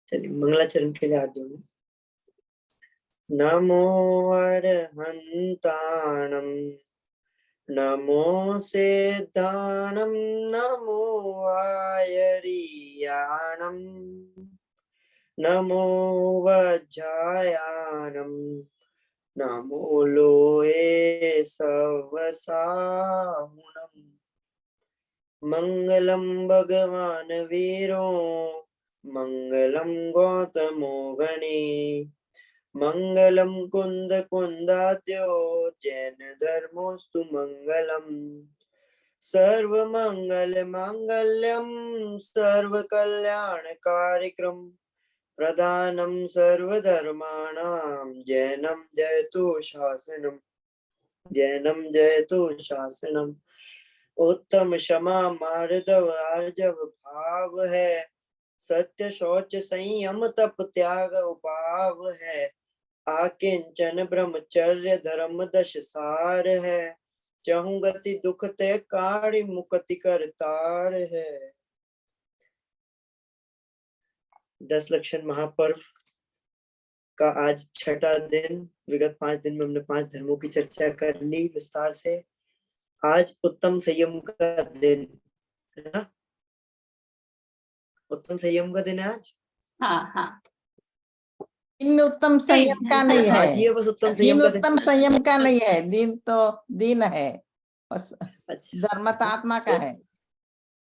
चलिए मंगलाचरण के लिए हाथ जोड़ो। नमो अरहंताणं नमो सिद्धाणं नमो आयर्याणं नमो वज्रायाणं नमो लोहे सवसाहुणम् मंगलम भगवान वीरो मंगलम गौतमो गणे मंगलम कुंद कुंदाद्यो जैन धर्मोस्तु मंगलम सर्व मंगल मांगल्यम सर्व कल्याण कार्यक्रम प्रदानम सर्वधर्माणां जैनम जयतु शासनम जैनम जयतु शासनम उत्तम क्षमा मार्दव आर्जव भाव है सत्य शौच संयम तप त्याग उपाव है आकिंचन ब्रह्मचर्य धर्म दश सार है चहु गति दुख ते काढ़ी मुक्ति करतार है। 10 लक्षण महापर्व का आज छठा दिन। विगत 5 दिन में हमने 5 धर्मों की चर्चा कर ली विस्तार से। आज उत्तम संयम का दिन है ना, उत्तम संयम का दिन है आज। हाँ हाँ, दिन उत्तम संयम का नहीं है, आज ही है बस उत्तम दिन संयम का दिन। उत्तम संयम का नहीं है, दिन तो दिन है और अच्छा, धर्मात्मा का है।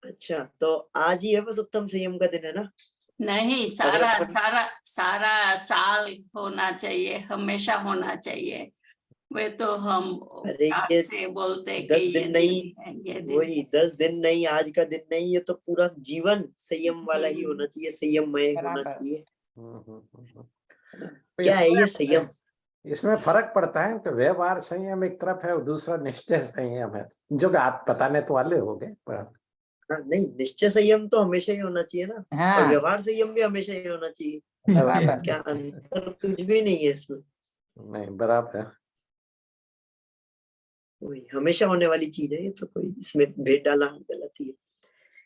अच्छा तो आज ही है बस उत्तम संयम का दिन है ना। नहीं, सारा सारा सारा साल होना चाहिए, हमेशा होना चाहिए। वे तो हम अरे आज ये से बोलते 10 कि दिन नहीं, है, ये दिन वही 10 दिन नहीं, आज का दिन नहीं, ये तो पूरा जीवन संयम वाला ही होना चाहिए, संयममय होना बराबर। चाहिए। तो क्या है ये संयम? इसमें फर्क पड़ता है कि व्यवहार संयम एक तरफ है और दूसरा निश्चय संयम है, जो कि आप बताने तो वाले हो गए। हाँ, नहीं निश्चय संयम तो हमेशा ही होना चाहिए ना, हाँ। और व्यवहार संयम भी हमेशा ही होना चाहिए। बराबर। क्या अंतर कुछ भी नहीं है इसमें, नहीं बराबर। वही हमेशा होने वाली चीज है ये, तो कोई इसमें भेद डाला गलत ही है।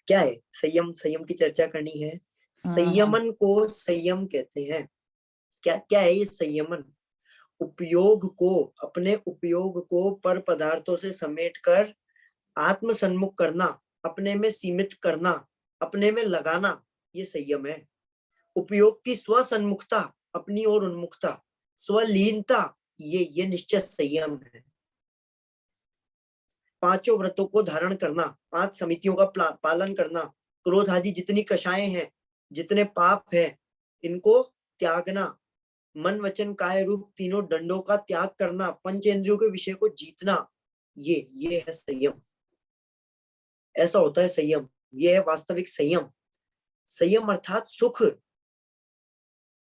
क्या है संयम? संयम की चर्चा करनी है। संयमन को संयम कहते हैं। क्या क्या है ये संयमन? उपयोग को, अपने उपयोग को पर पदार्थों से समेटकर आत्म सन्मुख करना, अपने में सीमित करना, अपने में लगाना, ये संयम है। उपयोग की स्वसन्मुखता, अपनी ओर उन्मुखता, स्वलीनता, ये निश्चय संयम है। पांचों व्रतों को धारण करना, 5 समितियों का पालन करना, क्रोध आदि जितनी कषाएं हैं, जितने पाप है, इनको त्यागना, मन वचन काय रूप तीनों दंडों का त्याग करना, पंचेंद्रियों के विषय को जीतना, ये है संयम। ऐसा होता है संयम, ये है वास्तविक संयम। संयम अर्थात सुख,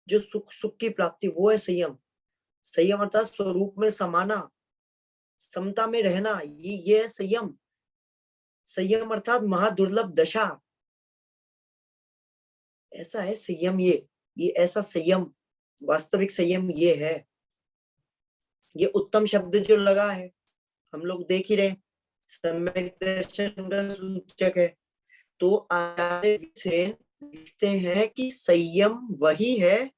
जो सुख की प्राप्ति, वो है संयम। संयम अर्थात स्वरूप में समाना, समता में रहना, ये है संयम। संयम अर्थात महादुर्लभ दशा, ऐसा है संयम। ये ऐसा संयम, वास्तविक संयम ये है। ये उत्तम शब्द जो लगा है, हम लोग देख ही रहे, सम्यक दर्शन का सूचक है। तो आगे से लिखते हैं कि संयम वही है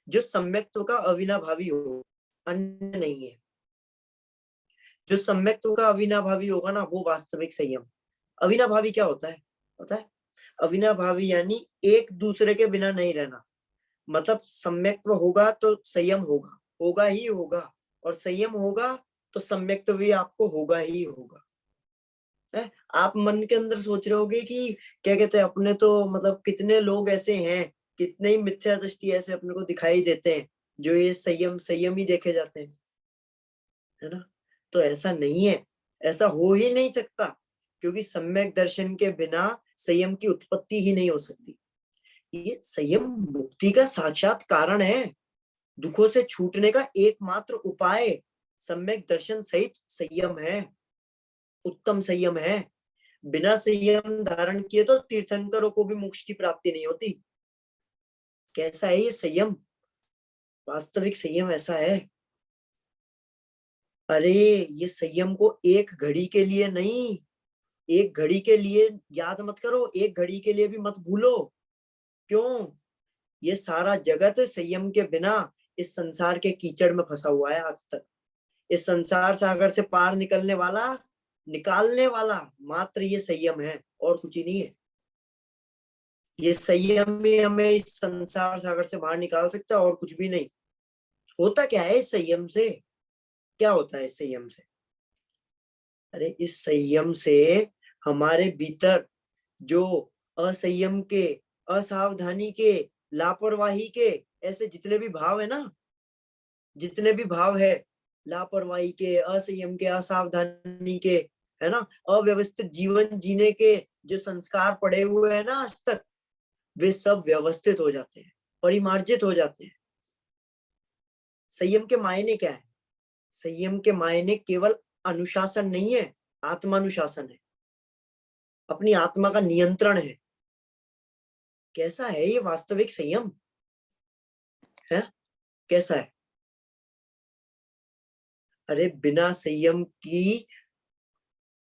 जो सम्यक्त्व का अविनाभावी हो, अन्य नहीं है। जो सम्यक्त्व का अविनाभावी होगा ना, वो वास्तविक संयम। अविनाभावी क्या होता है पता है? अविनाभावी यानी एक दूसरे के बिना नहीं रहना। मतलब सम्यक्त्व होगा तो संयम होगा, होगा ही होगा, और संयम होगा तो सम्यक्त्व भी आपको होगा ही होगा। है? आप मन के अंदर सोच रहे होगे कि क्या कहते हैं, अपने तो मतलब कितने लोग ऐसे हैं, कितने ही मिथ्या दृष्टि ऐसे अपने को दिखाई देते हैं जो ये संयम ही देखे जाते हैं, है ना। तो ऐसा नहीं है, ऐसा हो ही नहीं सकता, क्योंकि सम्यक दर्शन के बिना संयम की उत्पत्ति ही नहीं हो सकती। ये संयम मुक्ति का साक्षात कारण है, दुखों से छूटने का एकमात्र उपाय सम्यक दर्शन सहित संयम है, उत्तम संयम है। बिना संयम धारण किए तो तीर्थंकरों को भी मोक्ष की प्राप्ति नहीं होती। कैसा है ये संयम? वास्तविक संयम ऐसा है। अरे ये संयम को एक घड़ी के लिए नहीं, एक घड़ी के लिए याद मत करो, एक घड़ी के लिए भी मत भूलो। क्यों? ये सारा जगत संयम के बिना इस संसार के कीचड़ में फंसा हुआ है आज तक। इस संसार सागर से पार निकलने वाला, निकालने वाला मात्र ये संयम है, और कुछ ही नहीं है। ये संयम ही हमें इस संसार सागर से बाहर निकाल सकता है, और कुछ भी नहीं। होता क्या है इस संयम से? क्या होता है इस संयम से? अरे इस संयम से हमारे भीतर जो असंयम के, असावधानी के, लापरवाही के, ऐसे जितने भी भाव है ना, जितने भी भाव है, लापरवाही के, असंयम के, असावधानी के, है ना, अव्यवस्थित जीवन जीने के जो संस्कार पड़े हुए हैं ना आज तक, वे सब व्यवस्थित हो जाते हैं, परिमार्जित हो जाते हैं। संयम के मायने क्या है? संयम के मायने केवल अनुशासन नहीं है, आत्मानुशासन है, अपनी आत्मा का नियंत्रण है। कैसा है ये वास्तविक संयम? है कैसा है? अरे बिना संयम की,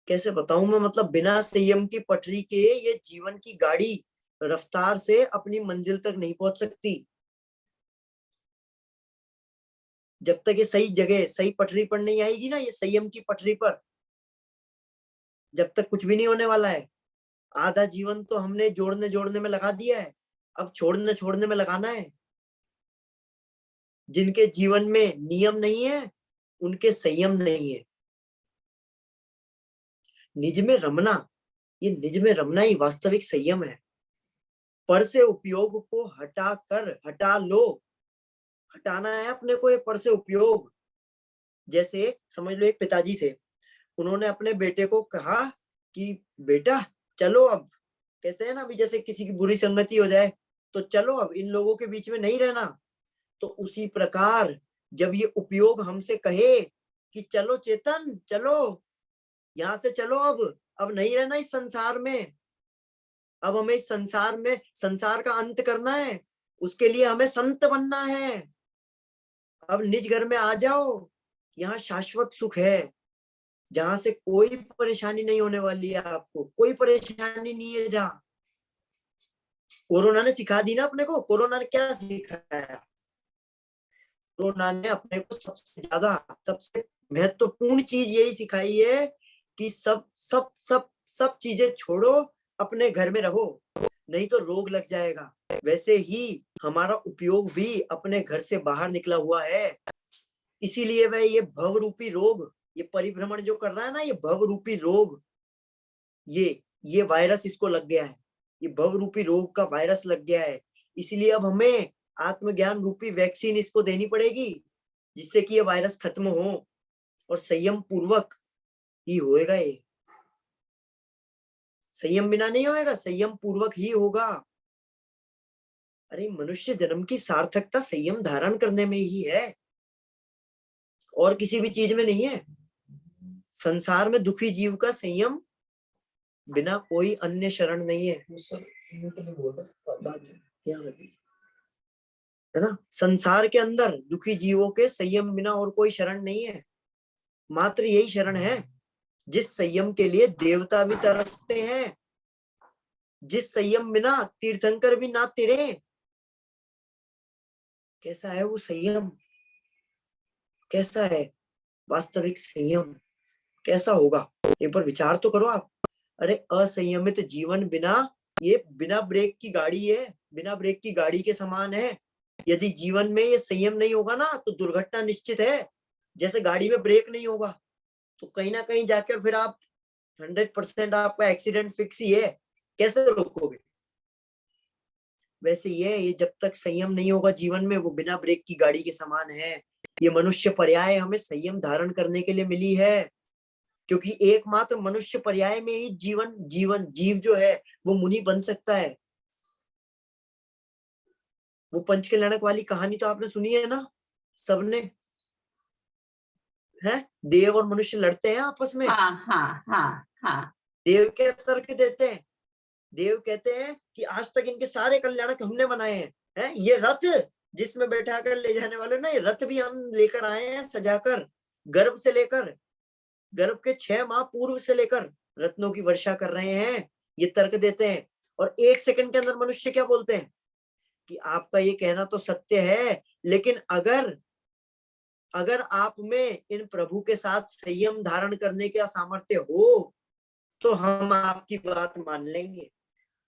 कैसे बताऊं मैं, मतलब बिना संयम की पटरी के ये जीवन की गाड़ी रफ्तार से अपनी मंजिल तक नहीं पहुंच सकती। जब तक ये सही जगह, सही पटरी पर नहीं आएगी ना, ये संयम की पटरी पर, जब तक कुछ भी नहीं होने वाला है। आधा जीवन तो हमने जोड़ने जोड़ने में लगा दिया है, अब छोड़ने छोड़ने में लगाना है। जिनके जीवन में नियम नहीं है, उनके संयम नहीं है। निज में रमना, ये निज में रमना ही वास्तविक संयम है। पर से उपयोग को हटा लो। हटाना है अपने को ये पर से उपयोग। जैसे समझ लो एक पिताजी थे, उन्होंने अपने बेटे को कहा कि बेटा चलो अब, कहते हैं ना अभी जैसे किसी की बुरी संगति हो जाए तो चलो अब इन लोगों के बीच में नहीं रहना। तो उसी प्रकार जब ये उपयोग हमसे कहे कि चलो चेतन चलो, यहाँ से चलो, अब नहीं रहना इस संसार में, अब हमें इस संसार में, संसार का अंत करना है, उसके लिए हमें संत बनना है, अब निज घर में आ जाओ, यहाँ शाश्वत सुख है, जहां से कोई परेशानी नहीं होने वाली है, आपको कोई परेशानी नहीं है। जहां कोरोना ने सिखा दी ना अपने को, कोरोना ने क्या सिखाया? कोरोना ने अपने को सबसे ज्यादा, सबसे महत्वपूर्ण चीज यही सिखाई है कि सब सब सब सब चीजें छोड़ो, अपने घर में रहो, नहीं तो रोग लग जाएगा। वैसे ही हमारा उपयोग भी अपने घर से बाहर निकला हुआ है। इसीलिए वह ये भव रूपी रोग, ये परिभ्रमण जो कर रहा है ना, ये भव रूपी रोग, ये वायरस इसको लग गया है, ये भव रूपी रोग का वायरस लग गया है। इसलिए अब हमें आत्मज्ञान रूपी वैक्सीन इसको देनी पड़ेगी, जिससे कि ये वायरस खत्म हो, और संयम पूर्वक ही होएगा। ये संयम बिना नहीं होएगा, संयम पूर्वक ही होगा। अरे मनुष्य जन्म की सार्थकता संयम धारण करने में ही है, और किसी भी चीज में नहीं है। संसार में दुखी जीव का संयम बिना कोई अन्य शरण नहीं है। है ना, संसार के अंदर दुखी जीवों के संयम बिना और कोई शरण नहीं है। मात्र यही शरण है जिस संयम के लिए देवता भी तरसते हैं, जिस संयम बिना तीर्थंकर भी ना तिरे। कैसा है वो संयम? कैसा है वास्तविक संयम? कैसा होगा? एक बार विचार तो करो आप। अरे असंयमित जीवन बिना, ये बिना ब्रेक की गाड़ी है, बिना ब्रेक की गाड़ी के समान है। यदि जीवन में ये संयम नहीं होगा ना, तो दुर्घटना निश्चित है। जैसे गाड़ी में ब्रेक नहीं होगा तो कहीं ना कहीं जाकर फिर आप 100% आपका एक्सीडेंट फिक्स ही है, कैसे रोकोगे? वैसे ये जब तक संयम नहीं होगा जीवन में, वो बिना ब्रेक की गाड़ी के समान है। ये मनुष्य पर्याय हमें संयम धारण करने के लिए मिली है, क्योंकि एकमात्र मनुष्य पर्याय में ही जीव जो है वो मुनि बन सकता है। वो पंचकल्याणक वाली कहानी तो आपने सुनी है ना सबने, है? देव और मनुष्य लड़ते हैं आपस में। हाँ। देव के तर्क देते हैं, देव कहते हैं कि आज तक इनके सारे कल्याणक हमने बनाए हैं, ये रथ जिसमें बैठा कर ले जाने वाले ना, ये रथ भी हम लेकर आए हैं सजाकर, गर्भ से लेकर, गर्भ के 6 माह पूर्व से लेकर रत्नों की वर्षा कर रहे हैं। ये तर्क देते हैं, और 1 सेकंड के अंदर मनुष्य क्या बोलते हैं कि आपका ये कहना तो सत्य है, लेकिन अगर आप में इन प्रभु के साथ संयम धारण करने का सामर्थ्य हो तो हम आपकी बात मान लेंगे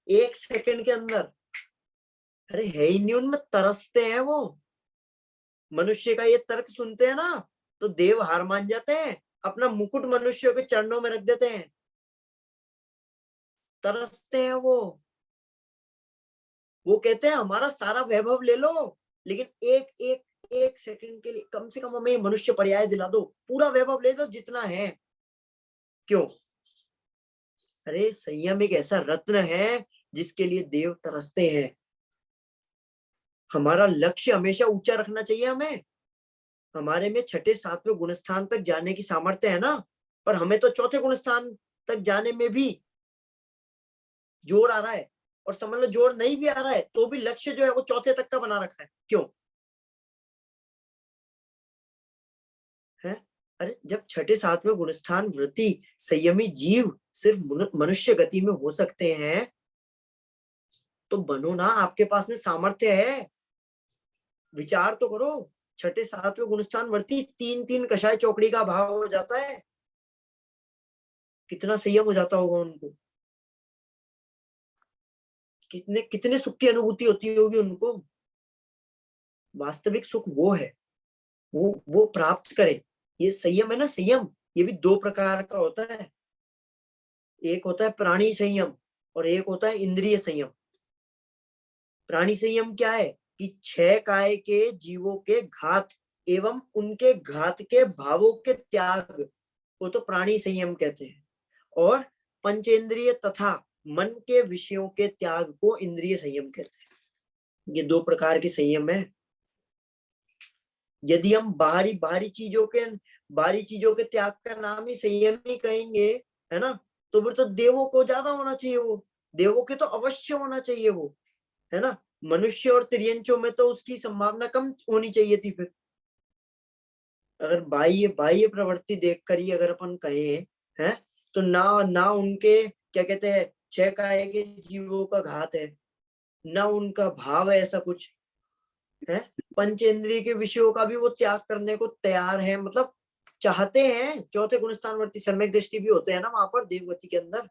1 सेकंड के अंदर। अरे है ही नहीं, उनमें तरसते हैं वो। मनुष्य का ये तर्क सुनते हैं ना तो देव हार मान जाते हैं, अपना मुकुट मनुष्यों के चरणों में रख देते हैं, तरसते हैं वो कहते हैं हमारा सारा वैभव ले लो, लेकिन एक सेकंड के लिए कम से कम हमें मनुष्य पर्याय दिला दो, पूरा वैभव ले लो जितना है। क्यों? अरे संयम एक ऐसा रत्न है जिसके लिए देव तरसते हैं। हमारा लक्ष्य हमेशा ऊंचा रखना चाहिए हमें। हमारे में 6, 7वें गुणस्थान तक जाने की सामर्थ्य है ना, पर हमें तो 4थे गुणस्थान तक जाने में भी जोर आ रहा है, और समझ लो जोर नहीं भी आ रहा है तो भी लक्ष्य जो है वो 4थे तक का बना रखा है। क्यों है? अरे जब 6, 7वें गुणस्थान वृत्ति संयमी जीव सिर्फ मनुष्य गति में हो सकते हैं तो बनो ना, आपके पास में सामर्थ्य है। विचार तो करो, 6, 7वें गुणस्थान वृत्ति 3 कषाय चौकड़ी का भाव हो जाता है, कितना संयम हो जाता होगा उनको, कितने सुख की अनुभूति होती होगी उनको। वास्तविक सुख वो है, वो प्राप्त करे। ये संयम है ना, संयम ये भी 2 प्रकार का होता है। एक होता है प्राणी संयम और एक होता है इंद्रिय संयम। प्राणी संयम क्या है कि 6 काय के जीवों के घात एवं उनके घात के भावों के त्याग को तो प्राणी संयम कहते हैं, और पंचेंद्रिय तथा मन के विषयों के त्याग को इंद्रिय संयम कहते हैं। ये 2 प्रकार के संयम है। यदि हम बाहरी चीजों के त्याग का नाम ही संयम ही कहेंगे, है ना, तो फिर तो देवों को ज्यादा होना चाहिए, वो देवों के तो अवश्य होना चाहिए वो, है ना। मनुष्य और तिर्यंचों में तो उसकी संभावना कम होनी चाहिए थी। फिर अगर बाह्य प्रवृत्ति देखकर ही अगर अपन कहें हैं तो ना उनके क्या कहते हैं 6 काय के जीवों का घात है, ना उनका भाव है ऐसा कुछ है। पंचेंद्रिय के विषयों का भी वो त्याग करने को तैयार है, मतलब चाहते हैं। 4थे गुणस्थानवर्ती सम्यक दृष्टि भी होते हैं ना वहां पर देवगति के अंदर।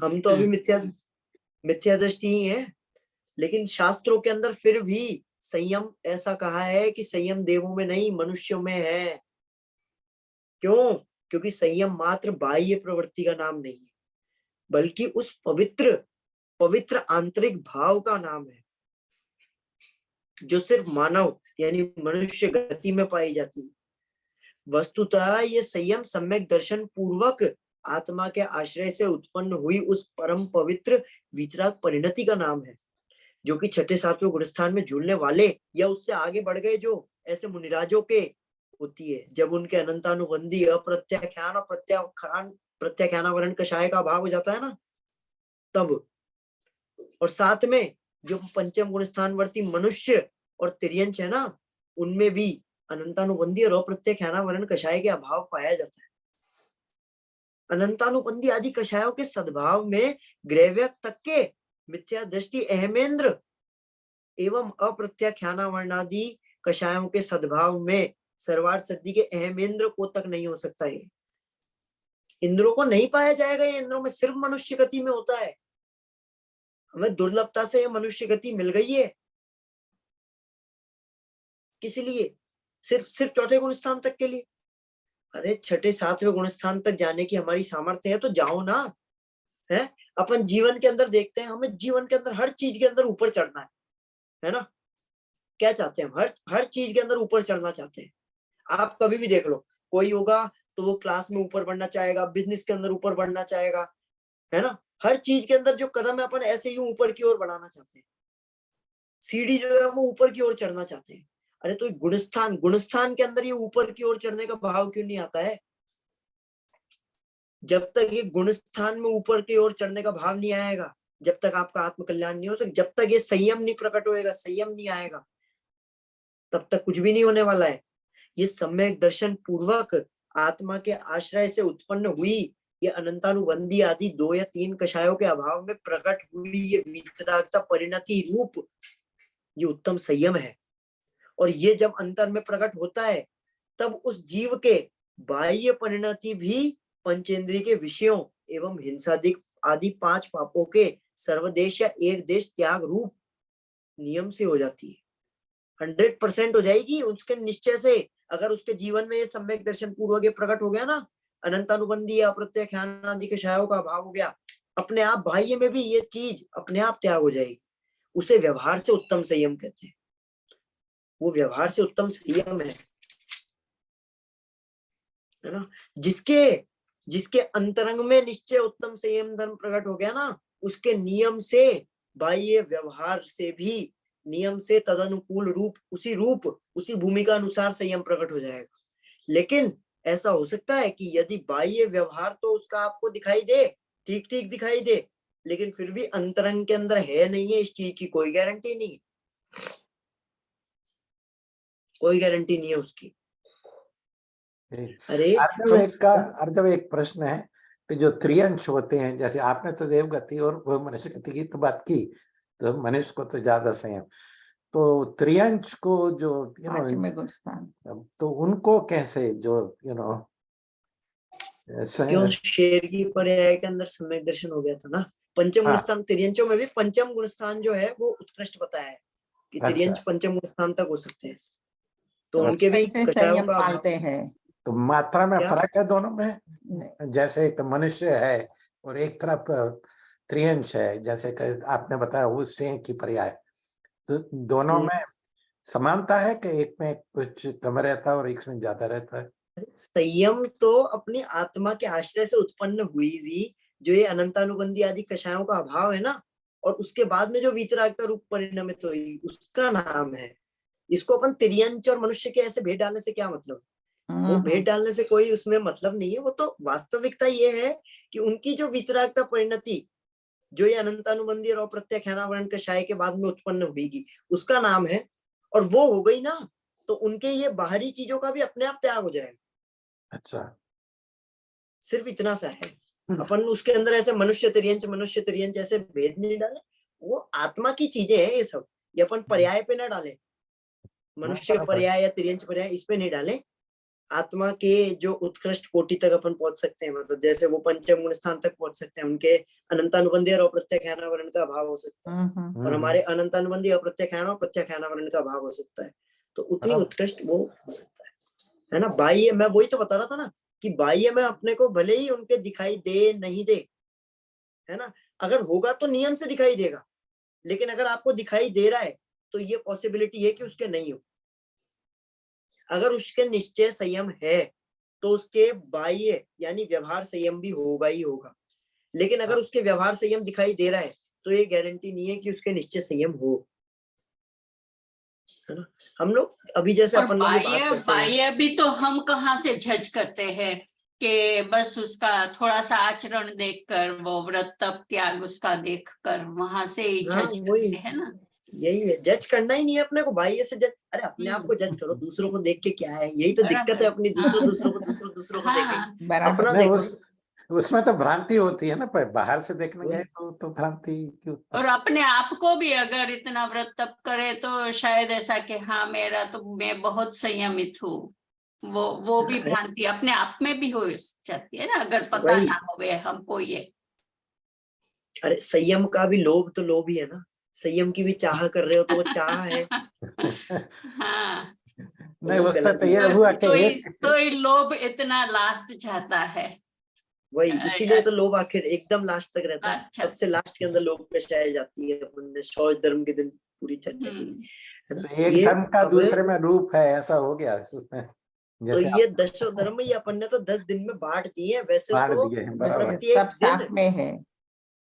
हम तो अभी मिथ्या दृष्टि ही है, लेकिन शास्त्रों के अंदर फिर भी संयम ऐसा कहा है कि संयम देवों में नहीं मनुष्यों में है। क्यों? क्योंकि संयम मात्र बाह्य प्रवृत्ति का नाम नहीं है, बल्कि उस पवित्र आंतरिक भाव का नाम है जो सिर्फ मानव यानी मनुष्य गति में पाई जाती है। वस्तुतः ये संयम सम्यक दर्शन पूर्वक आत्मा के आश्रय से उत्पन्न हुई उस परम पवित्र वितराग परिणति का नाम है, जो कि 6, 7वें गुणस्थान में झूलने वाले या उससे आगे बढ़ गए जो ऐसे मुनिराजों के होती है, जब उनके अनंतानुबंधी अप्रत्याख्यान और प्रत्याख्यानावरण कषाय का अभाव हो जाता है ना तब। और साथ में जो 5म गुणस्थानवर्ती मनुष्य और तिर्यंच है ना, उनमें भी अनंतानुबंधी और अप्रत्याख्यानावरण कषाय के अभाव पाया जाता है। अनंतानुबंधी आदि कषायों के सद्भाव में ग्रैव्यक तक के मिथ्या दृष्टि अहमेंद्र एवं अप्रत्याख्यानावरणादि कषायों के सद्भाव में सर्वार्थ सिद्धि के अहमेंद्र को तक नहीं हो सकता है। इंद्रों को नहीं पाया जाएगा, ये इंद्रों में सिर्फ मनुष्य गति में होता है। हमें दुर्लभता से मनुष्य गति मिल गई है, किस लिए? सिर्फ 4थे गुणस्थान तक के लिए। अरे 6, 7वें गुणस्थान तक जाने की हमारी सामर्थ्य है तो जाओ ना, है। अपन जीवन के अंदर देखते हैं, हमें जीवन के अंदर हर चीज के अंदर ऊपर चढ़ना है ना। क्या चाहते हैं हम? हर चीज के अंदर ऊपर चढ़ना चाहते हैं। आप कभी भी देख लो, कोई होगा तो वो क्लास में ऊपर बढ़ना चाहेगा, बिजनेस के अंदर ऊपर बढ़ना चाहेगा, है ना। हर चीज के अंदर जो कदम है अपन ऐसे ही ऊपर की ओर बढ़ाना चाहते हैं, सीढ़ी जो है वो ऊपर की ओर चढ़ना चाहते हैं। अरे तो गुणस्थान के अंदर ये ऊपर की ओर चढ़ने का भाव क्यों नहीं आता है? जब तक ये गुणस्थान में ऊपर की ओर चढ़ने का भाव नहीं आएगा, जब तक आपका आत्म कल्याण नहीं हो सकता, जब तक ये संयम नहीं प्रकट होएगा, संयम नहीं आएगा, तब तक कुछ भी नहीं होने वाला है। ये सम्यक दर्शन पूर्वक आत्मा के आश्रय से उत्पन्न हुई ये अनंतानुबंधी आदि 2 या 3 कषायों के अभाव में प्रकट हुई ये वितरागता परिणति रूप ये उत्तम संयम है। और ये जब अंतर में प्रकट होता है तब उस जीव के बाह्य परिणति भी पंचेंद्रिय के विषयों एवं हिंसादिक आदि 5 पापों के सर्वदेश या एक देश त्याग रूप नियम से हो जाती है। 100% हो जाएगी उसके निश्चय से। अगर उसके जीवन में ये सम्यक दर्शन पूर्वक प्रकट हो गया ना, अनंतानुबंधी या अप्रत्याख्यान आदि के क्षयों का अभाव हो गया, अपने आप बाह्य में भी ये चीज अपने आप त्याग हो जाएगी। उसे व्यवहार से उत्तम संयम कहते हैं। वो व्यवहार से उत्तम संयम है ना। जिसके अंतरंग में निश्चय उत्तम संयम धर्म प्रकट हो गया ना, उसके नियम से बाह्य व्यवहार से भी नियम से तदनुकूल रूप उसी भूमिका अनुसार संयम प्रकट हो जाएगा। लेकिन ऐसा हो सकता है कि यदि बाह्य व्यवहार तो उसका आपको दिखाई दे, ठीक ठीक दिखाई दे, लेकिन फिर भी अंतरंग के अंदर है नहीं है, इस चीज की कोई गारंटी नहीं, कोई गारंटी नहीं है उसकी। अरे अर्धवेक प्रश्न है कि जो त्रियंश होते हैं, जैसे आपने तो देवगति और वो मनुष्य गति की तो बात की, तो मनुष्य को तो ज्यादा संयम, तो त्रियंश को जो पांचवें गुण स्थान, तो उनको कैसे जो क्यों शेर की पर्याय के अंदर सम्यक दर्शन हो गया था ना। पंचम गुण स्थान त्रियंशों में भी पंचम गुण स्थान जो है वो उत्कृष्ट बताया है कि त्रियंश पंचम गुण स्थान तक हो सकते हैं, तो उनके भी संयम पालते हैं। तो मात्रा में फर्क है दोनों में, जैसे एक मनुष्य है और एक तरफ त्रियंश है, जैसे आपने बताया वो सिंह की पर्याय, तो दोनों में समानता है कि एक में कुछ कम रहता है और एक में ज्यादा रहता है? संयम तो अपनी आत्मा के आश्रय से उत्पन्न हुई जो ये अनंतानुबंधी आदि कषायों का अभाव है ना, और उसके बाद में जो वीतरागता रूप परिणमित हुई उसका नाम है। इसको अपन त्रियंश और मनुष्य के ऐसे भेद डालने से क्या मतलब, वो भेद डालने से कोई उसमें मतलब नहीं है। वो तो वास्तविकता ये है कि उनकी जो वीतरागता परिणति जो ये अनंतानुबंधी और अप्रत्याख्यानावरण कषाय के बाद में उत्पन्न हुई उसका नाम है, और वो हो गई ना तो उनके ये बाहरी चीजों का भी अपने आप त्याग हो जाएगा। अच्छा, सिर्फ इतना सा है। अपन उसके अंदर ऐसे मनुष्य तिर्यंच ऐसे भेद नहीं डाले, वो आत्मा की चीजें हैं ये सब। ये अपन पर्याय पे ना डाले, मनुष्य पर्याय या तिर्यंच पर्याय इस पे नहीं डाले। आत्मा के जो उत्कृष्ट कोटि तक अपन पहुंच सकते हैं, मतलब जैसे वो पंचम गुण स्थान तक पहुंच सकते हैं, उनके अनंतानुबंधी और अप्रत्याख्यानावरण का अभाव हो सकता है, और हमारे अनंतानुबंधी अप्रत्याख्यान और प्रत्याख्यानावरण का अभाव हो सकता है, तो उतनी उत्कृष्ट वो हो सकता है ना। बाह्य मैं वही तो बता रहा था ना कि बाह्य में अपने को भले ही उनके दिखाई दे नहीं दे, है ना, अगर होगा तो नियम से दिखाई देगा, लेकिन अगर आपको दिखाई दे रहा है तो ये पॉसिबिलिटी है कि उसके नहीं हो। अगर उसके निश्चय संयम है तो उसके बाह्य यानी व्यवहार संयम भी होगा ही होगा, लेकिन अगर उसके व्यवहार संयम दिखाई दे रहा है तो ये गारंटी नहीं है कि उसके निश्चय संयम हो, है ना। हम लोग अभी जैसे अपन लोग बात करते हैं, बाह्य भी तो हम कहाँ से जज करते हैं कि बस उसका थोड़ा सा आचरण देखकर, वो व्रत तप त्याग उसका देखकर वहां से ही जज करते हैं ना। यही है, जज करना ही नहीं है अपने को बाह्य से जज। अरे अपने आप को जज करो, दूसरों को देख के क्या है, यही तो दिक्कत है अपनी, दूसरों को देखें, अपना देखो। उसमें तो भ्रांति होती है ना, पर बाहर से देखने गए तो भ्रांति क्यों। और अपने आप को भी अगर इतना व्रत तप करे तो शायद ऐसा कि हाँ मेरा तो मैं बहुत संयमित हूँ, वो भी भ्रांति अपने आप में भी हो जाती है ना, अगर पता ना होवे हमको ये। अरे संयम का भी लोभ तो लोभ ही है ना, संयम की भी चाह कर रहे हो तो वो चाह है। हाँ नहीं, उससे तो ये हुआ कि तो लोभ इतना लास्ट जाता है, वही इसीलिए तो लोभ आखिर एकदम लास्ट तक रहता है। सबसे लास्ट के अंदर लोभ पेशाई जाती है। अपन ने शौच धर्म के दिन पूरी चर्चा की, एक धर्म का दूसरे में रूप है, ऐसा हो गया उसमें। तो ये 10 धर्म ही अपन ने तो 10 दिन में बांट दिए हैं। वैसे तो प्रत्येक दिन में है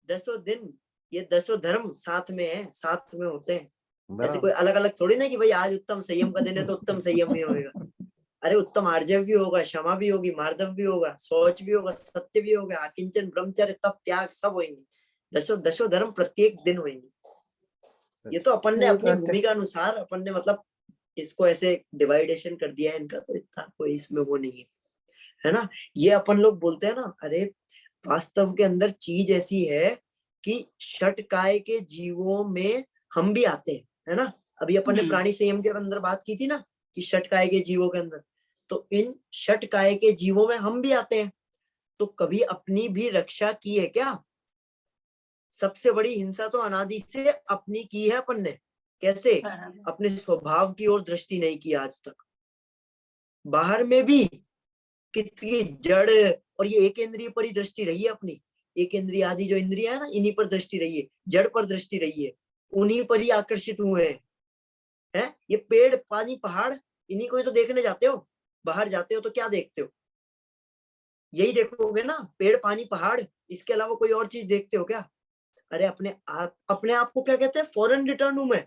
10 दिन, ये 10 धर्म साथ में है, साथ में होते हैं। ऐसे कोई अलग अलग थोड़ी ना कि भाई आज उत्तम संयम का दिन है तो उत्तम संयम ही होगा। अरे उत्तम आर्जव भी होगा, क्षमा भी होगी, मार्दव भी होगा, शौच भी होगा, सत्य भी होगा, अकिंचन ब्रह्मचर्य तप त्याग सब होंगे। 10 धर्म प्रत्येक दिन होंगे। ये तो अपन ने अपनी भूमिका अनुसार अपन ने मतलब इसको ऐसे डिवाइडेशन कर दिया है इनका, तो इतना कोई इसमें वो नहीं है ना। ये अपन लोग बोलते हैं ना, अरे वास्तव के अंदर चीज ऐसी है कि षटकाय के जीवों में हम भी आते हैं, है ना। अभी अपन ने प्राणी संयम के अंदर बात की थी ना कि षटकाय के जीवों के अंदर, तो इन षटकाय के जीवों में हम भी आते हैं। तो कभी अपनी भी रक्षा की है क्या? सबसे बड़ी हिंसा तो अनादि से अपनी की है अपन ने। कैसे? अपने स्वभाव की ओर दृष्टि नहीं की आज तक। बाहर में भी कितनी जड़, और ये एक इंद्रिय पर ही दृष्टि रही है अपनी। एक इंद्रिय आदि जो इंद्रिया है ना, इन्हीं पर दृष्टि रही है, जड़ पर दृष्टि रही है, उन्हीं पर ही आकर्षित हुए हैं। ये पेड़ पानी पहाड़, इन्हीं को ही तो देखने जाते हो। बाहर जाते हो तो क्या देखते हो? यही देखोगे ना, पेड़ पानी पहाड़, इसके अलावा कोई और चीज देखते हो क्या? अरे अपने आप को क्या कहते हैं? फॉरेन रिटर्न हूं मैं।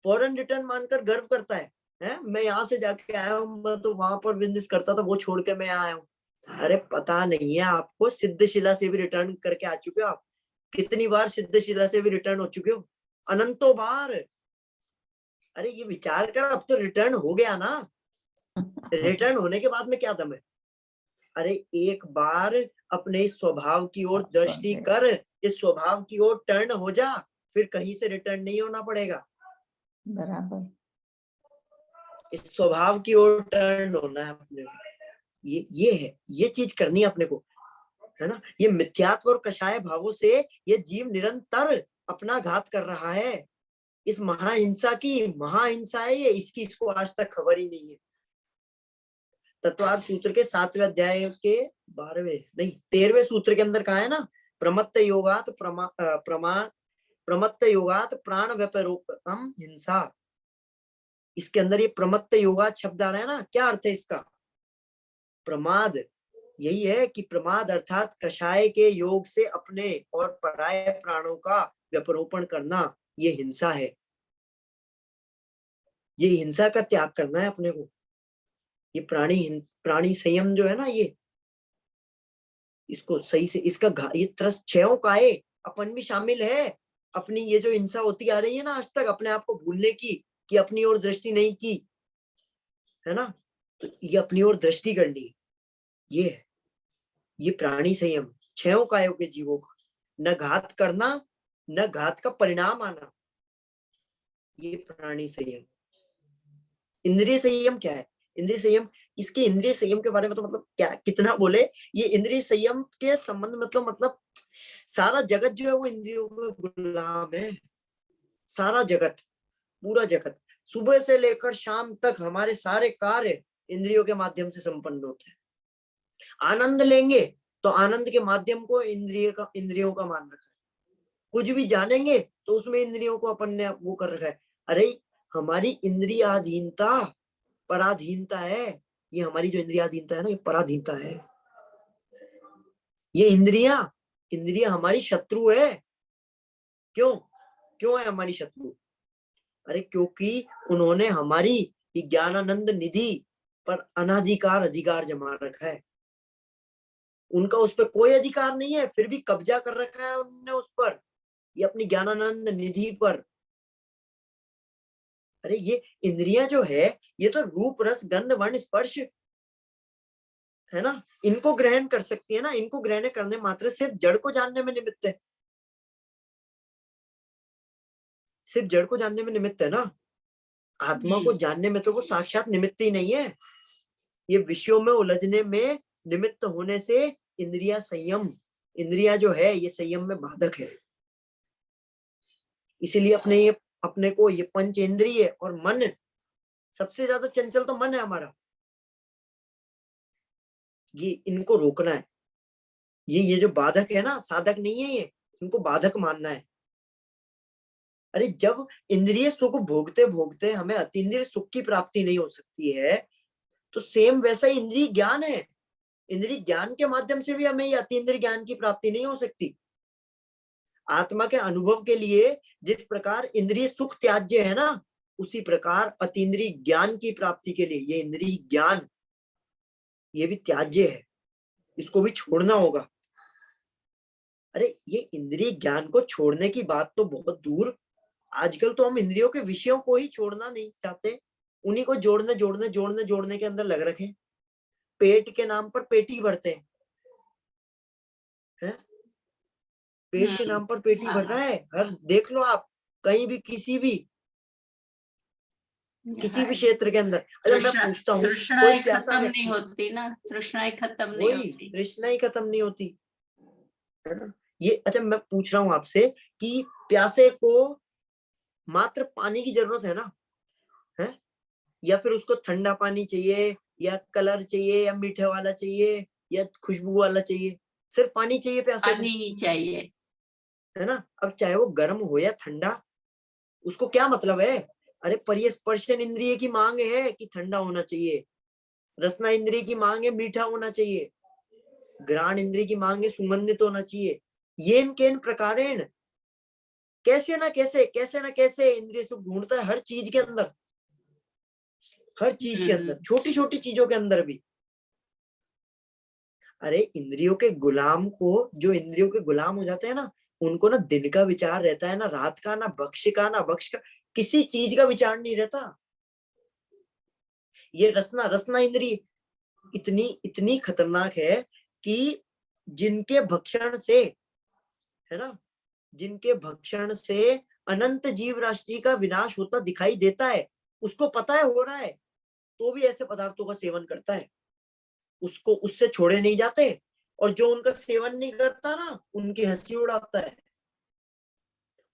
फॉरेन रिटर्न मानकर गर्व करता है। मैं यहाँ से जाके आया हूँ, मैं तो वहां पर बिजनेस करता था, वो छोड़ के मैं आया हूँ। अरे पता नहीं है आपको, सिद्धशिला से भी रिटर्न करके आ चुके हो आप। कितनी बार सिद्धशिला से भी रिटर्न हो चुके हो? अनंतों बार। अरे ये विचार कर, अब तो रिटर्न हो गया ना, रिटर्न होने के बाद में क्या दम है? अरे एक बार अपने इस स्वभाव की ओर दृष्टि कर, इस स्वभाव की ओर टर्न हो जा, फिर कहीं से रिटर्न नहीं होना पड़ेगा। बराबर। इस स्वभाव की ओर टर्न होना है अपने को। ये है, ये चीज करनी है अपने को, है ना। ये मिथ्यात्व और कषाय भावों से ये जीव निरंतर अपना घात कर रहा है। इस महाहिंसा की महाहिंसा है ये, इसकी इसको आज तक खबर ही नहीं है। तत्वार्थ सूत्र के 7वें अध्याय के 13वें सूत्र के अंदर कहा है ना, प्रमत्त योगात प्रमत्त योगात प्राण व्यपरोक्तम हिंसा। इसके अंदर ये प्रमत्त योगात शब्द आ रहा है ना, क्या अर्थ है इसका? प्रमाद। यही है कि प्रमाद अर्थात कषाय के योग से अपने और पराये प्राणों का व्यपरोपण करना, ये हिंसा है। ये हिंसा का त्याग करना है अपने को। ये प्राणी संयम जो है ना, ये इसको सही से, इसका ये त्रस्त क्षयों का है, अपन भी शामिल है। अपनी ये जो हिंसा होती आ रही है ना आज तक, अपने आप को भूलने की, कि अपनी ओर दृष्टि नहीं की, है ना, तो ये अपनी ओर दृष्टि करनी, ये है ये प्राणी संयम। क्षयों कायों के जीवों का न घात करना, न घात का परिणाम आना, ये प्राणी संयम। इंद्रिय संयम क्या है? इंद्रिय संयम, इसके इंद्रिय संयम के बारे में तो मतलब क्या कितना बोले। ये इंद्रिय संयम के संबंध मतलब सारा जगत जो है वो इंद्रियों में गुलाम है। सारा जगत, पूरा जगत, सुबह से लेकर शाम तक हमारे सारे कार्य इंद्रियों के माध्यम से संपन्न होते हैं। आनंद लेंगे तो आनंद के माध्यम को इंद्रियों का मान रखा है। कुछ भी जानेंगे तो उसमें इंद्रियों को अपन ने वो कर रखा है। अरे हमारी इंद्रियाधीनता पराधीनता है। ये हमारी जो इंद्रियाधीनता है ना, ये पराधीनता है। ये इंद्रिया हमारी शत्रु है। क्यों है हमारी शत्रु? अरे क्योंकि उन्होंने हमारी ज्ञानानंद निधि पर अनाधिकार अधिकार जमा रखा है। उनका उस पर कोई अधिकार नहीं है, फिर भी कब्जा कर रखा है उन्होंने उस पर, ये अपनी ज्ञानानंद निधि पर। अरे ये इंद्रियां जो है, ये तो रूप रस गंध वर्ण स्पर्श, है ना, इनको ग्रहण कर सकती है ना। इनको ग्रहण करने मात्र सिर्फ जड़ को जानने में निमित्त है, सिर्फ जड़ को जानने में निमित्त है ना। आत्मा को जानने में तो वो साक्षात निमित्त ही नहीं है। ये विषयों में उलझने में निमित्त होने से इंद्रिया जो है ये संयम में बाधक है। इसीलिए अपने को ये पंच इंद्रिय और मन, सबसे ज्यादा चंचल तो मन है हमारा, ये इनको रोकना है। ये जो बाधक है ना, साधक नहीं है ये, इनको बाधक मानना है। अरे जब इंद्रिय सुख भोगते भोगते हमें अतीन्द्रिय सुख की प्राप्ति नहीं हो सकती है, तो सेम वैसा ही इंद्रिय ज्ञान है। इंद्रिय ज्ञान के माध्यम से भी हमें ये अतीन्द्रिय ज्ञान की प्राप्ति नहीं हो सकती। आत्मा के अनुभव के लिए जिस प्रकार इंद्रिय सुख त्याज्य है ना, उसी प्रकार अतीन्द्रिय ज्ञान की प्राप्ति के लिए ये इंद्रिय ज्ञान, ये भी त्याज्य है। इसको भी छोड़ना होगा। अरे ये इंद्रिय ज्ञान को छोड़ने की बात तो बहुत दूर, आजकल तो हम इंद्रियों के विषयों को ही छोड़ना नहीं चाहते, उन्हीं को जोड़ने के अंदर लग रखे। पेट के नाम पर पेटी भरते हैं, पेट के नाम पर पेटी भर रहा है। हर देख लो आप, कहीं भी किसी भी किसी भी क्षेत्र के अंदर। अच्छा मैं पूछता हूँ, तृष्णाएं कोई प्यासा खत्म व्यक्ति, नहीं होती ना, तृष्णाएं खत्म नहीं वही होती। तृष्णा ही खत्म नहीं होती, है ना। ये अच्छा मैं पूछ रहा हूँ आपसे कि प्यासे को मात्र पानी की जरूरत है ना, है, या फिर उसको ठंडा पानी चाहिए, या कलर चाहिए, या मीठे वाला चाहिए, या खुशबू वाला चाहिए? सिर्फ पानी चाहिए प्यासे को, पानी ही चाहिए। है ना। अब चाहे वो गर्म हो या ठंडा, उसको क्या मतलब है। अरे स्पर्शन इंद्रिय की मांग है कि ठंडा होना चाहिए, रसना इंद्रिय की मांग है मीठा होना चाहिए, घ्राण इंद्रिय की मांग है सुगंधित होना चाहिए। येन केन प्रकारेण, कैसे ना कैसे इंद्रिय सुख ढूंढता है हर चीज के अंदर, हर चीज के अंदर, छोटी छोटी चीजों के अंदर भी। अरे इंद्रियों के गुलाम को, जो इंद्रियों के गुलाम हो जाते हैं ना, उनको ना दिन का विचार रहता है, ना रात का, ना भक्ष्य का, ना भक्ष का, किसी चीज का विचार नहीं रहता। ये रसना इंद्रिय इतनी इतनी खतरनाक है कि जिनके भक्षण से, है ना, जिनके भक्षण से अनंत जीव राशि का विनाश होता दिखाई देता है, उसको पता है हो रहा है, तो भी ऐसे पदार्थों का सेवन करता है, उसको उससे छोड़े नहीं जाते। और जो उनका सेवन नहीं करता ना, उनकी हंसी उड़ाता है,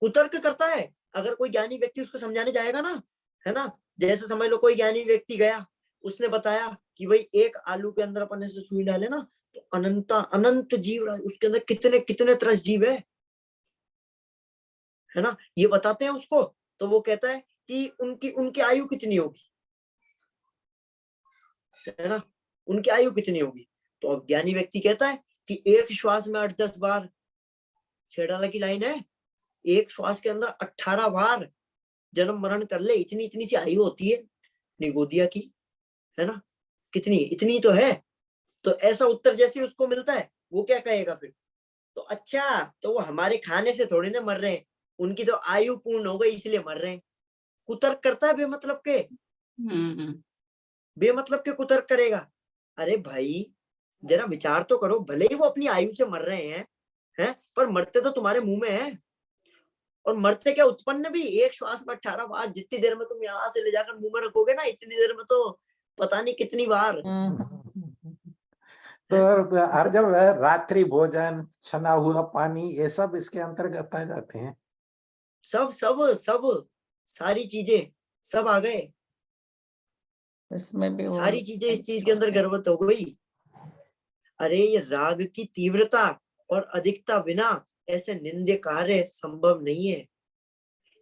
कुतर्क करता है। अगर कोई ज्ञानी व्यक्ति उसको समझाने जाएगा ना, है ना, जैसे समझ लो कोई ज्ञानी व्यक्ति गया, उसने बताया कि भाई एक आलू के अंदर अपन ऐसे सुई डाले ना, तो अनंत जीव, उसके अंदर कितने कितने तरस जीव है ना, ये बताते हैं उसको, तो वो कहता है कि उनकी उनकी आयु कितनी होगी, है ना, उनकी आयु कितनी होगी। तो अब ज्ञानी व्यक्ति कहता है कि एक श्वास में 8-10 बार, छेड़ाला की लाइन है, एक श्वास के अंदर 18 बार जन्म मरण कर ले, इतनी इतनी सी आयु होती है निगोदिया की, है ना, कितनी इतनी तो है। तो ऐसा उत्तर जैसे उसको मिलता है, वो क्या कहेगा फिर, तो अच्छा तो वो हमारे खाने से थोड़ी ना मर रहे हैं, उनकी तो आयु पूर्ण हो गई इसलिए मर रहे हैं। कुतर्क करता है बेमतलब के, बेमतलब के कुतर्क करेगा। अरे भाई जरा विचार तो करो, भले ही वो अपनी आयु से मर रहे हैं, पर मरते तो तुम्हारे मुंह में है। और मरते क्या उत्पन्न भी, एक श्वास में 18 बार, जितनी देर में तुम यहाँ से ले जाकर मुंह में रखोगे ना, इतनी देर में तो पता नहीं कितनी बार। तो हर जब रात्रि भोजन, छना हुआ पानी, ये सब इसके अंतर्गत आ जाते हैं। सब सब सब सारी चीजें सब आ गए, इसमें भी सारी चीजें इस चीज के अंदर गर्भत हो गई। अरे ये राग की तीव्रता और अधिकता बिना ऐसे निंद्य कार्य संभव नहीं है।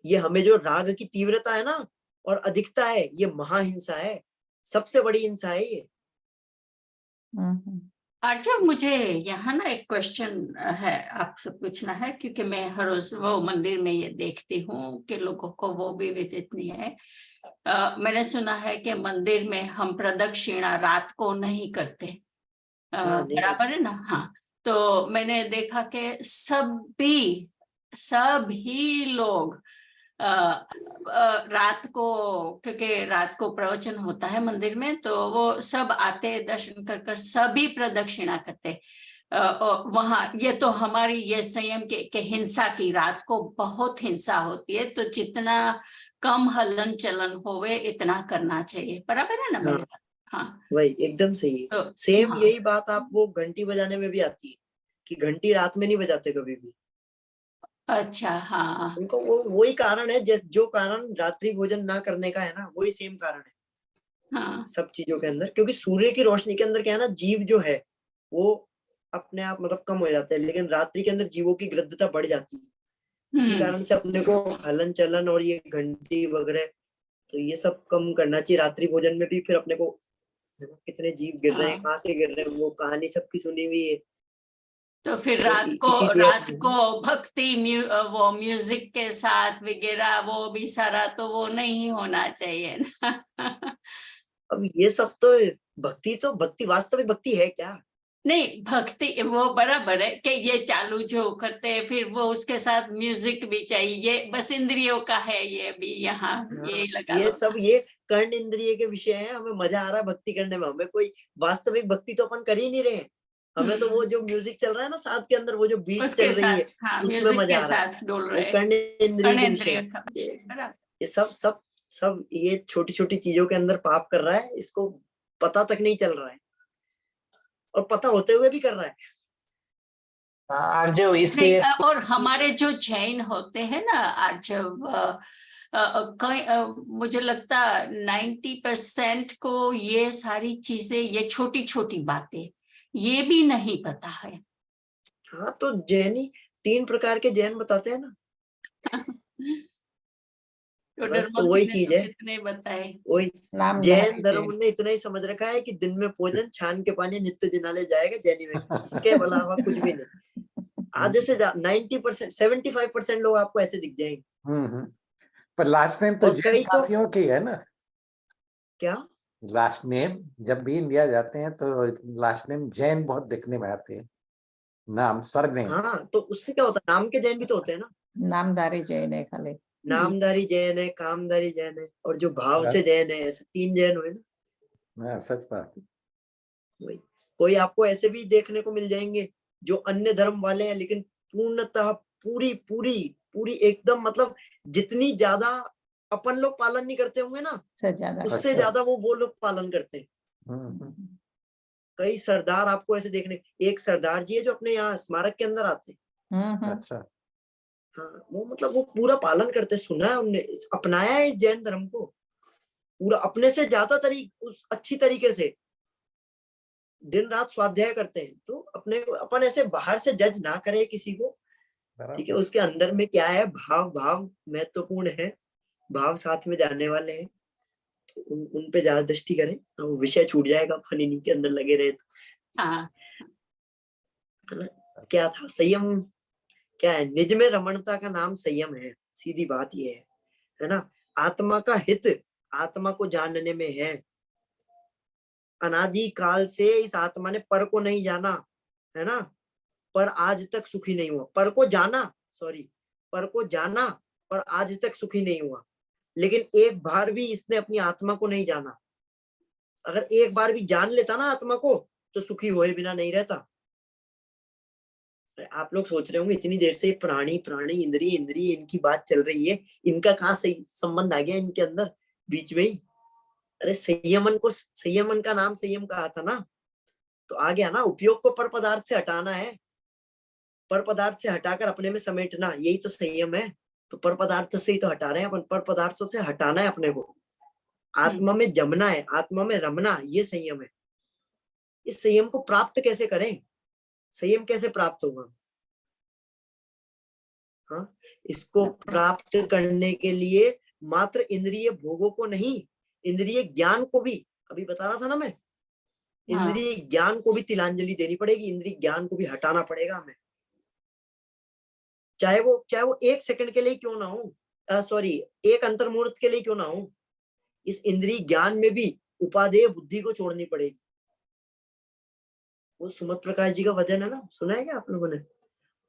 ये हमें जो राग की तीव्रता है ना और अधिकता है, ये महाहिंसा है, सबसे बड़ी हिंसा है ये। अच्छा मुझे यहाँ ना एक क्वेश्चन है, आपसे पूछना है, क्योंकि मैं हर रोज वो मंदिर में ये देखती हूँ कि लोगों को वो भी विदित नहीं है। मैंने सुना है कि मंदिर में हम प्रदक्षिणा रात को नहीं करते, बराबर है ना। हाँ, तो मैंने देखा कि सभी लोग रात को, क्योंकि रात को प्रवचन होता है मंदिर में, तो वो सब आते दर्शन कर कर सभी प्रदक्षिणा करते। वहां ये तो हमारी ये संयम के हिंसा की, रात को बहुत हिंसा होती है, तो जितना कम हलन चलन होवे इतना करना चाहिए, बराबर है ना मेरे बात? हाँ वही एकदम सही है। तो सेम हाँ, यही बात आप वो घंटी बजाने में भी आती है कि घंटी रात में नहीं बजाते कभी भी। अच्छा हाँ, उनको वही कारण है, जो कारण रात्रि भोजन ना करने का है ना, वही सेम कारण है हाँ सब चीजों के अंदर। क्योंकि सूर्य की रोशनी के अंदर क्या है ना, जीव जो है वो अपने आप मतलब कम हो जाते हैं, लेकिन रात्रि के अंदर जीवों की गृद्धता बढ़ जाती है। इसी कारण से अपने को हलन चलन और ये घंटी वगैरह, तो ये सब कम करना चाहिए रात्रि भोजन में भी। फिर अपने को कितने जीव गिर रहे हैं, कहाँ से गिर रहे हैं, वो कहानी सबकी सुनी हुई है। तो फिर तो रात को भक्ति वो म्यूजिक के साथ वगैरह वो भी सारा तो वो नहीं होना चाहिए ना। अब ये सब तो भक्ति वास्तविक भक्ति है क्या? नहीं, भक्ति वो बराबर है कि ये चालू जो करते हैं, फिर वो उसके साथ म्यूजिक भी चाहिए, ये बस इंद्रियों का है, ये भी यहाँ ये लगा ये लो। सब ये कर्ण इंद्रिय के विषय है। हमें मजा आ रहा है भक्ति करने में, हमें कोई वास्तविक भक्ति तो अपन कर ही नहीं रहे। हमें तो वो जो म्यूजिक चल रहा है ना साथ के अंदर, वो जो बीट्स चल रही है, हाँ, उसमें म्यूजिक मजा के आ रहा है, साथ डोल वो रहे, कर्ण इंद्रिय के विषय कर्णेंद्रिय का है। विषय, बराबर। ये सब सब ये छोटी छोटी चीजों के अंदर पाप कर रहा है, इसको पता तक नहीं चल रहा है और पता होते हुए भी कर रहा है। आर्जव नहीं, इसलिए और हमारे जो जैन होते हैं ना आर्जव, मुझे लगता 90% को ये सारी चीजें, ये छोटी छोटी बातें ये भी नहीं पता है। हाँ, तो जैनी 3 प्रकार के जैन बताते हैं ना। तो बस तो निर्मल वही जी ने चीज तो है, कितने बताए। वही नाम जैन धर्म ने इतना ही समझ रखा है कि दिन में भोजन, छान के पानी, नित्य जिनालय जाएगा जैनी में, इसके अलावा कुछ भी नहीं। आधे से 90%, 75% लोग आपको ऐसे दिख जाएंगे। पर लास्ट नेम तो और जैन कई तो जातियों की है ना। क्या, लास्ट नेम जब भी इंडिया जाते हैं तो लास्ट नेम जैन बहुत दिखने में आते हैं, नाम सरनेम। हाँ, तो उससे क्या होता है, नाम के जैन भी तो होते हैं ना। नामधारी जैन है खाली। नामधारी जैन है, कामधारी जैन है, और जो भाव से जैन है, ऐसे 3 जैन हुए ना। सच बात। वही, कोई आपको ऐसे भी देखने को मिल जाएंगे जो अन्य धर्म वाले हैं, लेकिन पूर्णतः पूरी पूरी पूरी एकदम, मतलब जितनी ज्यादा अपन लोग पालन नहीं करते होंगे ना, से ज्यादा उससे ज्यादा वो लोग पालन करते हैं। कई सरदार आपको ऐसे देखने, एक सरदार जी है जो अपने यहाँ स्मारक के अंदर आते हैं। अच्छा। हाँ, वो मतलब वो पूरा पालन करते, सुना है उनने, अपनाया है इस जैन धर्म को पूरा, अपने से ज्यादा उस अच्छी तरीके से दिन रात स्वाध्याय करते हैं। तो अपने को अपन ऐसे बाहर से जज ना करे किसी को, ठीक है, उसके अंदर में क्या है, भाव भाव महत्वपूर्ण है, भाव साथ में जाने वाले हैं, तो उन पे ज्यादा दृष्टि करें, तो विषय छूट जाएगा, फन इन्हीं के अंदर लगे रहे तो। हाँ, है ना, क्या था संयम, क्या है, निज में रमणता का नाम संयम है, सीधी बात ये है ना। आत्मा का हित आत्मा को जानने में है। अनादि काल से इस आत्मा ने पर को नहीं जाना, है ना, पर आज तक सुखी नहीं हुआ। पर को जाना, पर को जाना, पर आज तक सुखी नहीं हुआ। लेकिन एक बार भी इसने अपनी आत्मा को नहीं जाना। अगर एक बार भी जान लेता ना आत्मा को, तो सुखी हुए बिना नहीं रहता। आप लोग सोच रहे होंगे इतनी देर से प्राणी प्राणी इंद्रिय इंद्रिय इनकी बात चल रही है, इनका कहाँ सही संबंध आ गया इनके अंदर बीच में ही। अरे संयमन का नाम संयम कहा था ना, तो आ गया ना, उपयोग को पर पदार्थ से हटाना है, पर पदार्थ से हटाकर अपने में समेटना, यही तो संयम है। तो पर पदार्थ से ही तो हटा रहे हैं अपन, पर पदार्थों से हटाना है अपने को, आत्मा में जमना है, आत्मा में रमना, ये संयम है। इस संयम को प्राप्त कैसे करें, संयम कैसे प्राप्त होगा? हाँ, इसको प्राप्त करने के लिए मात्र इंद्रिय भोगों को नहीं, इंद्रिय ज्ञान को भी, अभी बता रहा था ना मैं, इंद्रिय ज्ञान को भी तिलांजलि देनी पड़ेगी, इंद्रिय ज्ञान को भी हटाना पड़ेगा हमें, चाहे वो 1 सेकंड के लिए क्यों ना हो, एक अंतर्मुहूर्त के लिए क्यों ना हो। इस इंद्रिय ज्ञान में भी उपादेय बुद्धि को छोड़नी पड़ेगी। वो सुमत प्रकाश जी का वचन है ना, सुना है क्या आप लोगों ने?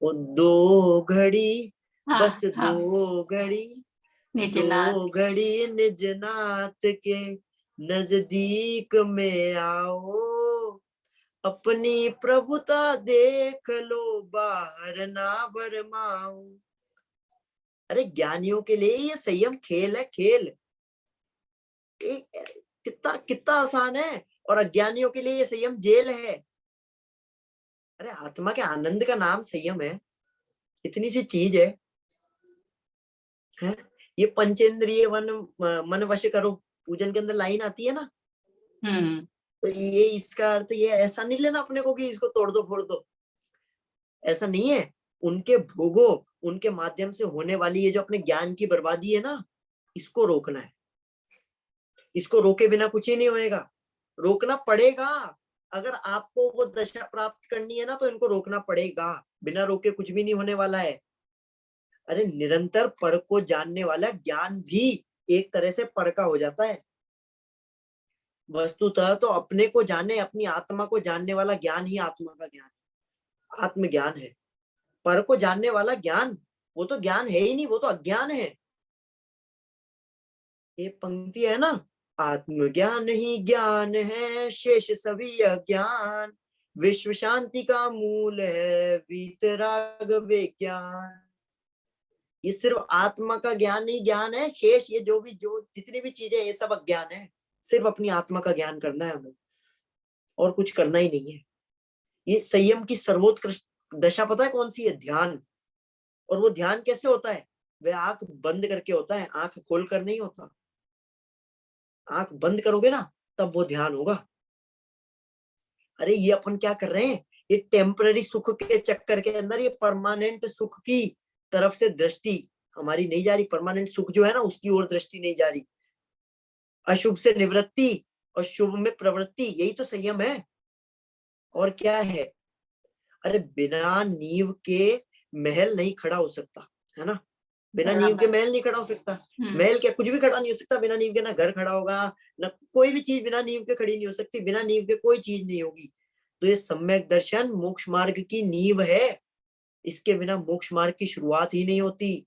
वो 2 घड़ी, बस 2 घड़ी, 2 घड़ी निज नाथ के नजदीक में आओ, अपनी प्रभुता देख लो, बाहर ना भरमाओ। अरे ज्ञानियों के लिए ये संयम खेल है, खेल, कितना कितना आसान है, और अज्ञानियों के लिए ये संयम जेल है। अरे आत्मा के आनंद का नाम संयम है, इतनी सी चीज है। ये पंचेंद्रिय मन वश करो, पूजन के अंदर लाइन आती है ना, तो ये इसका अर्थ ये ऐसा नहीं लेना अपने को कि इसको तोड़ दो फोड़ दो, ऐसा नहीं है। उनके भोगों, उनके माध्यम से होने वाली ये जो अपने ज्ञान की बर्बादी है ना, इसको रोकना है। इसको रोके बिना कुछ ही नहीं होएगा, रोकना पड़ेगा। अगर आपको वो दशा प्राप्त करनी है ना, तो इनको रोकना पड़ेगा, बिना रोके कुछ भी नहीं होने वाला है। अरे निरंतर पर को जानने वाला ज्ञान भी एक तरह से पर का हो जाता है। वस्तुतः तो अपने को जाने, अपनी आत्मा को जानने वाला ज्ञान ही आत्मा का ज्ञान, आत्मज्ञान है। पर को जानने वाला ज्ञान, वो तो ज्ञान है ही नहीं, वो तो अज्ञान है। ये पंक्ति है ना, आत्मज्ञान ही ज्ञान है, शेष सभी अज्ञान, विश्व शांति का मूल है वीतराग विज्ञान। ये सिर्फ आत्मा का ज्ञान ही ज्ञान है, शेष ये जो जितनी भी चीजें ये सब अज्ञान है। सिर्फ अपनी आत्मा का ज्ञान करना है हमें, और कुछ करना ही नहीं है। ये संयम की सर्वोत्कृष्ट दशा पता है कौन सी है? ध्यान। और वो ध्यान कैसे होता है? वह आंख बंद करके होता है, आंख खोल कर नहीं होता। आंख बंद करोगे ना तब वो ध्यान होगा। अरे ये अपन क्या कर रहे हैं, ये टेम्पररी सुख के चक्कर के अंदर ये परमानेंट सुख की तरफ से दृष्टि हमारी नहीं जा रही। परमानेंट सुख जो है ना उसकी ओर दृष्टि नहीं जा रही। अशुभ से निवृत्ति और शुभ में प्रवृत्ति, यही तो संयम है। और क्या है? अरे बिना नींव के महल नहीं खड़ा हो सकता, है ना? बिना नींव के महल नहीं खड़ा हो सकता। महल क्या, कुछ भी खड़ा नहीं हो सकता बिना नींव के। ना घर खड़ा होगा, ना कोई भी चीज बिना नींव के खड़ी नहीं हो सकती। बिना नींव के कोई चीज नहीं होगी। तो ये सम्यक दर्शन मोक्ष मार्ग की नींव है। इसके बिना मोक्ष मार्ग की शुरुआत ही नहीं होती।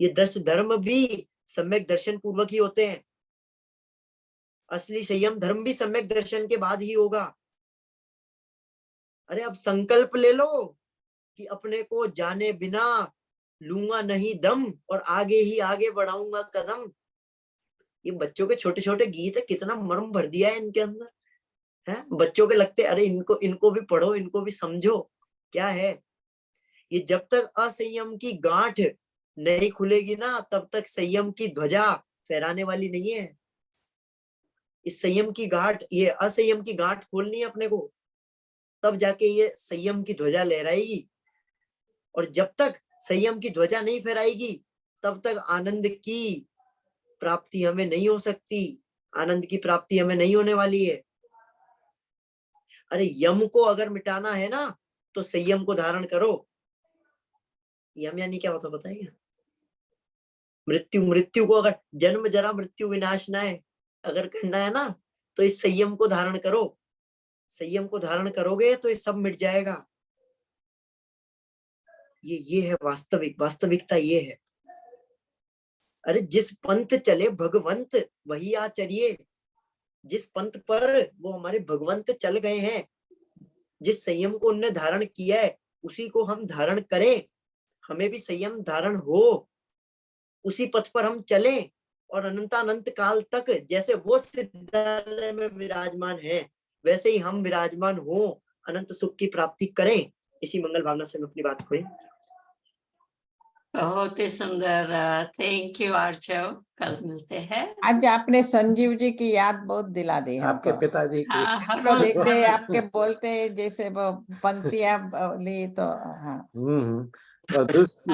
ये 10 धर्म भी सम्यक दर्शन पूर्वक ही होते हैं। असली संयम धर्म भी सम्यक दर्शन के बाद ही होगा। अरे अब संकल्प ले लो कि अपने को जाने बिना लूंगा नहीं दम, और आगे ही आगे बढ़ाऊंगा कदम। ये बच्चों के छोटे छोटे गीत है, कितना मर्म भर दिया है इनके अंदर, है? बच्चों के लगते, अरे इनको भी पढ़ो, इनको भी समझो क्या है ये। जब तक असंयम की गांठ नहीं खुलेगी ना तब तक संयम की ध्वजा फहराने वाली नहीं है। इस संयम की गांठ, ये असंयम की गांठ खोलनी है अपने को, तब जाके ये संयम की ध्वजा लहराएगी। और जब तक संयम की ध्वजा नहीं फहराएगी तब तक आनंद की प्राप्ति हमें नहीं हो सकती। आनंद की प्राप्ति हमें नहीं होने वाली है। अरे यम को अगर मिटाना है ना तो संयम को धारण करो। यम यानी क्या होता पता है क्या? मृत्यु। मृत्यु को अगर, जन्म जरा मृत्यु विनाश ना है अगर करना है ना तो इस संयम को धारण करो। संयम को धारण करोगे तो ये सब मिट जाएगा। ये है वास्तविकता ये है। अरे जिस पंथ चले भगवंत वही आचरिए। जिस पंथ पर वो हमारे भगवंत चल गए हैं, जिस संयम को उनने धारण किया है उसी को हम धारण करें। हमें भी संयम धारण हो, उसी पथ पर हम चलें, और अनंतानंत काल तक जैसे वो सिद्धालय में विराजमान है वैसे ही हम विराजमान हो, अनंत सुख की प्राप्ति करें। इसी मंगल भावना से मैं अपनी बात को बहुत ही सुंदर। Thank you Archav. कल मिलते हैं। आज आपने संजीव जी की याद बहुत दिला दी आपके हमको। पिताजी की। हाँ, हर तो रोज देखते आपके बोलते जैसे वो पंक्तियां ली तो हाँ। और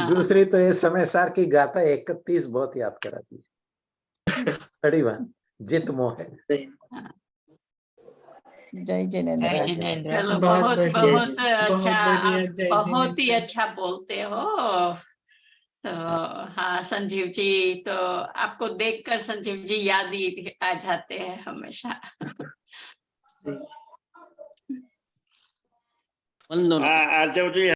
दूसरी तो ये समय सार की गाथा 31 बहुत याद कराती है। खड़ी बात, जित मोह है। जय जिनेन्द्र। जय जिनेन्द्र। चलो, बहुत बहुत बढ़िया, बहुत अच्छा। बढ़िया, आप जय बहुत ही जिनेन्द्र। अच्छा बोलते हो। तो हाँ संजीव जी, तो आपको देखकर संजीव जी याद ही आ जाते हैं हमेशा। आर्चव जी